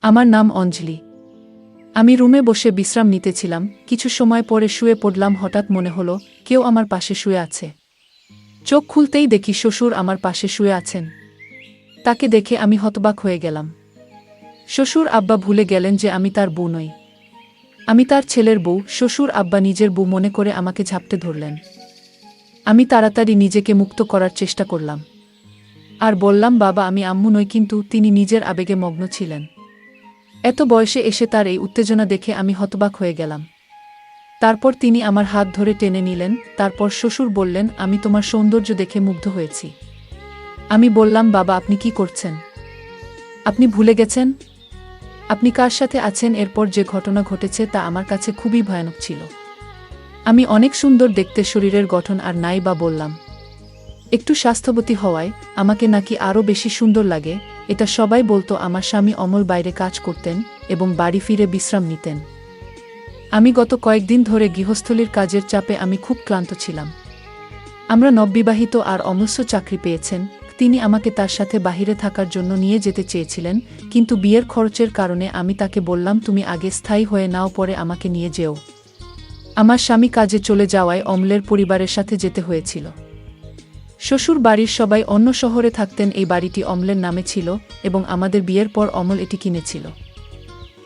আমার নাম অঞ্জলি। আমি রুমে বসে বিশ্রাম নিতেছিলাম। কিছু সময় পরে শুয়ে পড়লাম। হঠাৎ মনে হলো কেউ আমার পাশে শুয়ে আছে। চোখ খুলতেই দেখি শ্বশুর আমার পাশে শুয়ে আছেন। তাকে দেখে আমি হতবাক হয়ে গেলাম। শ্বশুর আব্বা ভুলে গেলেন যে আমি তার বউ নই। আমি তার ছেলের বউ। শ্বশুর আব্বা নিজের বউ মনে করে আমাকে ঝাপটে ধরলেন। আমি তাড়াতাড়ি নিজেকে মুক্ত করার চেষ্টা করলাম আর বললাম, বাবা আমি আম্মু নই। কিন্তু তিনি নিজের আবেগে মগ্ন ছিলেন। এত বয়সে এসে তার এই উত্তেজনা দেখে আমি হতবাক হয়ে গেলাম। তারপর তিনি আমার হাত ধরে টেনে নিলেন। তারপর শ্বশুর বললেন, আমি তোমার সৌন্দর্য দেখে মুগ্ধ হয়েছি। আমি বললাম, বাবা আপনি কি করছেন? আপনি ভুলে গেছেন আপনি কার সাথে আছেন? এরপর যে ঘটনা ঘটেছে তা আমার কাছে খুবই ভয়ানক ছিল। আমি অনেক সুন্দর দেখতে, শরীরের গঠন আর নাই বা বললাম। একটু স্বাস্থ্যবতী হওয়ায় আমাকে নাকি আরও বেশি সুন্দর লাগে। এটা সবাই বলতো। আমার স্বামী অমল বাইরে কাজ করতেন এবং বাড়ি ফিরে বিশ্রাম নিতেন। আমি গত কয়েকদিন ধরে গৃহস্থলীর কাজের চাপে আমি খুব ক্লান্ত ছিলাম। আমরা নববিবাহিত আর অমূল্য চাকরি পেয়েছেন। তিনি আমাকে তার সাথে বাহিরে থাকার জন্য নিয়ে যেতে চেয়েছিলেন, কিন্তু বিয়ের খরচের কারণে আমি তাকে বললাম, তুমি আগে স্থায়ী হয়ে নাও, পরে আমাকে নিয়ে যেও। আমার স্বামী কাজে চলে যাওয়ায় অমলের পরিবারের সাথে যেতে হয়েছিল। শ্বশুর বাড়ির সবাই অন্য শহরে থাকতেন। এই বাড়িটি অমলের নামে ছিল এবং আমাদের বিয়ের পর অমল এটি কিনেছিল।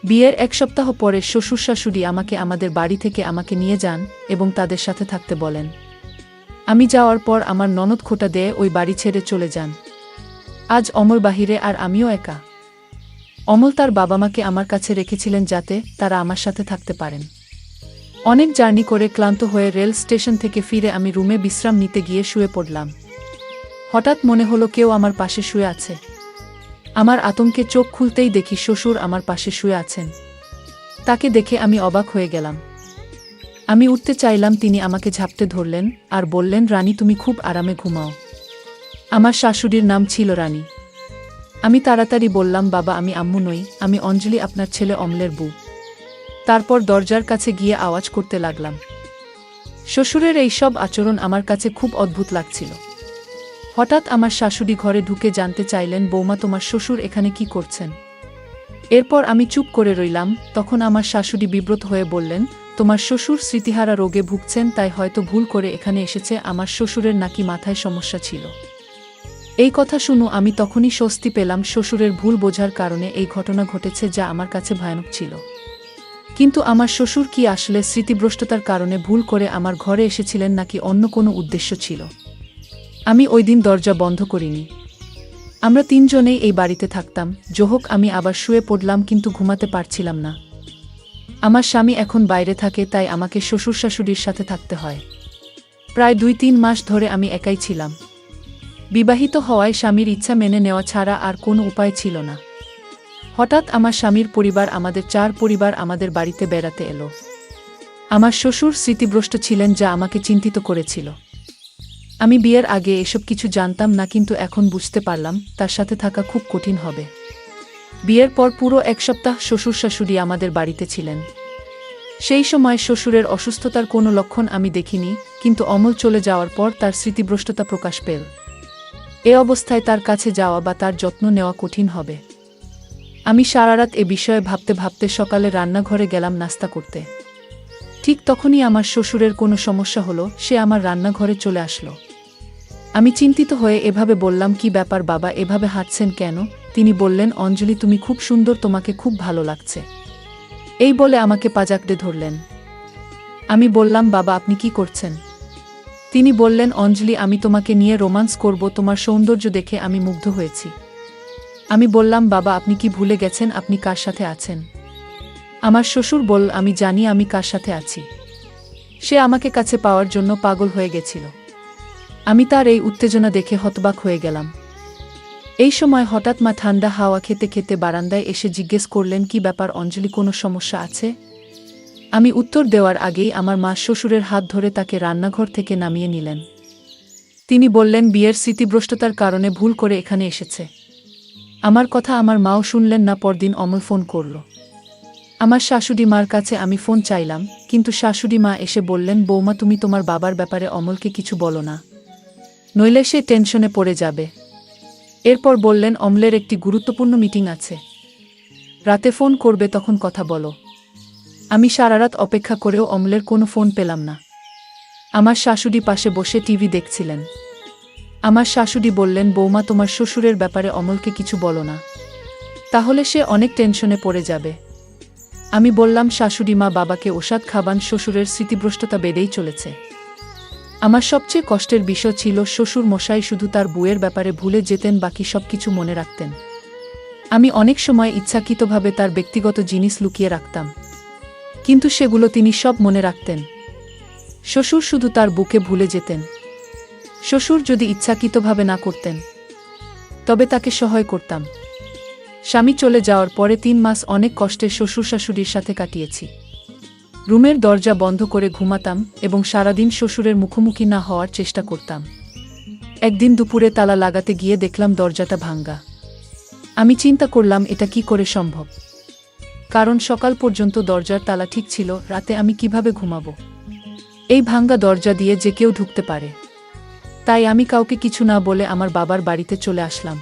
বিয়ের এক সপ্তাহ পরে শ্বশুর শাশুড়ি আমাকে আমাদের বাড়ি থেকে আমাকে নিয়ে যান এবং তাদের সাথে থাকতে বলেন। আমি যাওয়ার পর আমার ননদ খোঁটা দিয়ে ওই বাড়ি ছেড়ে চলে যান। আজ অমল বাহিরে আর আমিও একা। অমল তার বাবা মাকে আমার কাছে রেখেছিলেন যাতে তারা আমার সাথে থাকতে পারেন। অনেক জার্নি করে ক্লান্ত হয়ে রেল স্টেশন থেকে ফিরে আমি রুমে বিশ্রাম নিতে গিয়ে শুয়ে পড়লাম। হঠাৎ মনে হলো কেউ আমার পাশে শুয়ে আছে। আমার আতঙ্কে চোখ খুলতেই দেখি শ্বশুর আমার পাশে শুয়ে আছেন। তাকে দেখে আমি অবাক হয়ে গেলাম। আমি উঠতে চাইলাম, তিনি আমাকে ঝাপটে ধরলেন আর বললেন, রানী তুমি খুব আরামে ঘুমাও। আমার শাশুড়ির নাম ছিল রানী। আমি তাড়াতাড়ি বললাম, বাবা আমি আম্মু নই, আমি অঞ্জলি, আপনার ছেলে অমলের বউ। তারপর দরজার কাছে গিয়ে আওয়াজ করতে লাগলাম। শ্বশুরের এই সব আচরণ আমার কাছে খুব অদ্ভুত লাগছিল। হঠাৎ আমার শাশুড়ি ঘরে ঢুকে জানতে চাইলেন, বৌমা তোমার শ্বশুর এখানে কি করছেন? এরপর আমি চুপ করে রইলাম। তখন আমার শাশুড়ি বিব্রত হয়ে বললেন, তোমার শ্বশুর স্মৃতিহারা রোগে ভুগছেন, তাই হয়তো ভুল করে এখানে এসেছে। আমার শ্বশুরের নাকি মাথায় সমস্যা ছিল। এই কথা শুনো আমি তখনই স্বস্তি পেলাম। শ্বশুরের ভুল বোঝার কারণে এই ঘটনা ঘটেছে, যা আমার কাছে ভয়ানক ছিল। কিন্তু আমার শ্বশুর কি আসলে স্মৃতিভ্রষ্টতার কারণে ভুল করে আমার ঘরে এসেছিলেন, নাকি অন্য কোনো উদ্দেশ্য ছিল? আমি ওই দিন দরজা বন্ধ করিনি। আমরা তিনজনেই এই বাড়িতে থাকতাম। যোহক আমি আবার শুয়ে পড়লাম, কিন্তু ঘুমাতে পারছিলাম না। আমার স্বামী এখন বাইরে থাকে, তাই আমাকে শ্বশুর শাশুড়ির সাথে থাকতে হয়। প্রায় 2-3 মাস ধরে আমি একাই ছিলাম। বিবাহিত হওয়ায় স্বামীর ইচ্ছা মেনে নেওয়া ছাড়া আর কোনো উপায় ছিল না। হঠাৎ আমার স্বামীর পরিবার, আমাদের 4 পরিবার আমাদের বাড়িতে বেড়াতে এলো। আমার শ্বশুর স্মৃতিভ্রষ্ট ছিলেন, যা আমাকে চিন্তিত করেছিল। আমি বিয়ের আগে এসব কিছু জানতাম না, কিন্তু এখন বুঝতে পারলাম তার সাথে থাকা খুব কঠিন হবে। বিয়ের পর পুরো 1 সপ্তাহ শ্বশুর শাশুড়ি আমাদের বাড়িতে ছিলেন। সেই সময় শ্বশুরের অসুস্থতার কোনো লক্ষণ আমি দেখিনি, কিন্তু অমল চলে যাওয়ার পর তার স্মৃতিভ্রষ্টতা প্রকাশ পেল। এ অবস্থায় তার কাছে যাওয়া বা তার যত্ন নেওয়া কঠিন হবে। আমি সারা রাত এ বিষয়ে ভাবতে ভাবতে সকালে রান্নাঘরে গেলাম নাস্তা করতে। ঠিক তখনই আমার শ্বশুরের কোনো সমস্যা হলো। সে আমার রান্নাঘরে চলে আসলো। আমি চিন্তিত হয়ে এভাবে বললাম, কি ব্যাপার বাবা, এভাবে হাঁটছেন কেন? তিনি বললেন, অঞ্জলি তুমি খুব সুন্দর, তোমাকে খুব ভালো লাগছে। এই বলে আমাকে পাজাকড়ে ধরলেন। আমি বললাম, বাবা আপনি কি করছেন? তিনি বললেন, অঞ্জলি আমি তোমাকে নিয়ে রোমান্স করব, তোমার সৌন্দর্য দেখে আমি মুগ্ধ হয়েছি। আমি বললাম, বাবা আপনি কি ভুলে গেছেন আপনি কার সাথে আছেন? আমার শ্বশুর বলল, আমি জানি আমি কার সাথে আছি। সে আমাকে কাছে পাওয়ার জন্য পাগল হয়ে গেছিল। আমি তার এই উত্তেজনা দেখে হতবাক হয়ে গেলাম। এই সময় হঠাৎ মা ঠান্ডা হাওয়া খেতে খেতে বারান্দায় এসে জিজ্ঞেস করলেন, কি ব্যাপার অঞ্জলি, কোনো সমস্যা আছে? আমি উত্তর দেওয়ার আগেই আমার মা শ্বশুরের হাত ধরে তাকে রান্নাঘর থেকে নামিয়ে নিলেন। তিনি বললেন, বিয়ের স্মৃতিভ্রষ্টতার কারণে ভুল করে এখানে এসেছে। আমার কথা আমার মাও শুনলেন না। পরদিন অমল ফোন করল। আমার শাশুড়ি মার কাছে আমি ফোন চাইলাম, কিন্তু শাশুড়ি মা এসে বললেন, বৌমা তুমি তোমার বাবার ব্যাপারে অমলকে কিছু বলো না, নইলে সে টেনশনে পড়ে যাবে। এরপর বললেন, অমলের একটি গুরুত্বপূর্ণ মিটিং আছে। রাতে ফোন করবে তখন কথা বলো। আমি সারারাত অপেক্ষা করেও অমলের কোনো ফোন পেলাম না। আমার শাশুড়ি পাশে বসে টিভি দেখছিলেন। আমার শাশুড়ি বললেন, বৌমা, তোমার শ্বশুরের ব্যাপারে অমলকে কিছু বলো না, তাহলে সে অনেক টেনশনে পড়ে যাবে। আমি বললাম, শাশুড়ি মা, বাবাকে ওষুধ খাবান, শ্বশুরের স্মৃতিভ্রষ্টতা বেড়েই চলেছে। আমার সবচেয়ে কষ্টের বিষয় ছিল শ্বশুর মশাই শুধু তার বউয়ের ব্যাপারে ভুলে যেতেন, বাকি সব কিছু মনে রাখতেন। আমি অনেক সময় ইচ্ছাকৃতভাবে তার ব্যক্তিগত জিনিস লুকিয়ে রাখতাম, কিন্তু সেগুলো তিনি সব মনে রাখতেন। শ্বশুর শুধু তার বুকে ভুলে যেতেন। শ্বশুর যদি ইচ্ছাকৃতভাবে না করতেন, তবে তাকে সহায় করতাম। স্বামী চলে যাওয়ার পরে 3 মাস অনেক কষ্টে শ্বশুর শাশুড়ির সাথে কাটিয়েছি। রুমের দরজা বন্ধ করে ঘুমাতাম এবং সারাদিন শ্বশুরের মুখোমুখি না হওয়ার চেষ্টা করতাম। একদিন দুপুরে তালা লাগাতে গিয়ে দেখলাম দরজাটা ভাঙ্গা। আমি চিন্তা করলাম, এটা কি করে সম্ভব, কারণ সকাল পর্যন্ত দরজার তালা ঠিক ছিল, রাতে আমি কিভাবে ঘুমাবো? এই ভাঙ্গা দরজা দিয়ে যে কেউ ঢুকতে পারে। তাই আমি কাউকে কিছু না বলে আমার বাবার বাড়িতে চলে আসলাম।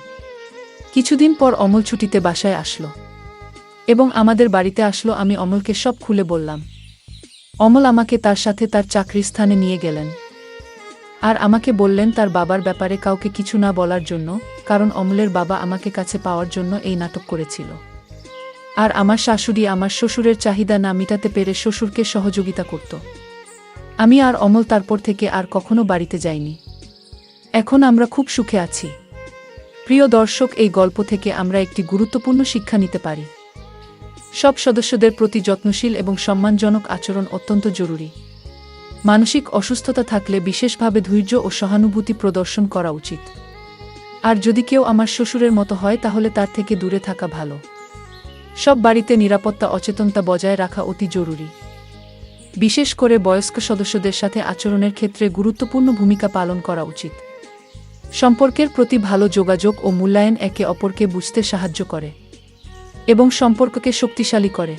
কিছুদিন পর অমল ছুটিতে বাসায় আসলো এবং আমাদের বাড়িতে আসলো। আমি অমলকে সব খুলে বললাম। অমল আমাকে তার সাথে তার চাকরির স্থানে নিয়ে গেলেন আর আমাকে বললেন তার বাবার ব্যাপারে কাউকে কিছু না বলার জন্য, কারণ অমলের বাবা আমাকে কাছে পাওয়ার জন্য এই নাটক করেছিল। আর আমার শাশুড়ি আমার শ্বশুরের চাহিদা না মেটাতে পেরে শ্বশুরকে সহযোগিতা করত। আমি আর অমল তারপর থেকে আর কখনো বাড়িতে যাইনি। এখন আমরা খুব সুখে আছি। প্রিয় দর্শক, এই গল্প থেকে আমরা একটি গুরুত্বপূর্ণ শিক্ষা নিতে পারি। সব সদস্যদের প্রতি যত্নশীল এবং সম্মানজনক আচরণ অত্যন্ত জরুরি। মানসিক অসুস্থতা থাকলে বিশেষভাবে ধৈর্য ও সহানুভূতি প্রদর্শন করা উচিত। আর যদি কেউ আমার শ্বশুরের মতো হয়, তাহলে তার থেকে দূরে থাকা ভালো। সব বাড়িতে নিরাপত্তা অচেতনতা বজায় রাখা অতি জরুরি। বিশেষ করে বয়স্ক সদস্যদের সাথে আচরণের ক্ষেত্রে গুরুত্বপূর্ণ ভূমিকা পালন করা উচিত। সম্পর্কের প্রতি ভালো যোগাযোগ ও মূল্যায়ন একে অপরকে বুঝতে সাহায্য করে এবং সম্পর্ককে শক্তিশালী করে।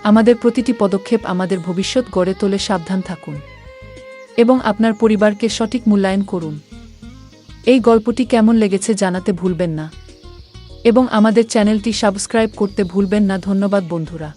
আমাদের প্রতিটি পদক্ষেপ আমাদের ভবিষ্যৎ গড়ে তোলে। সাবধান থাকুন এবং আপনার পরিবারকে সঠিক মূল্যায়ন করুন। এই গল্পটি কেমন লেগেছে জানাতে ভুলবেন না এবং আমাদের চ্যানেলটি সাবস্ক্রাইব করতে ভুলবেন না। ধন্যবাদ বন্ধুরা।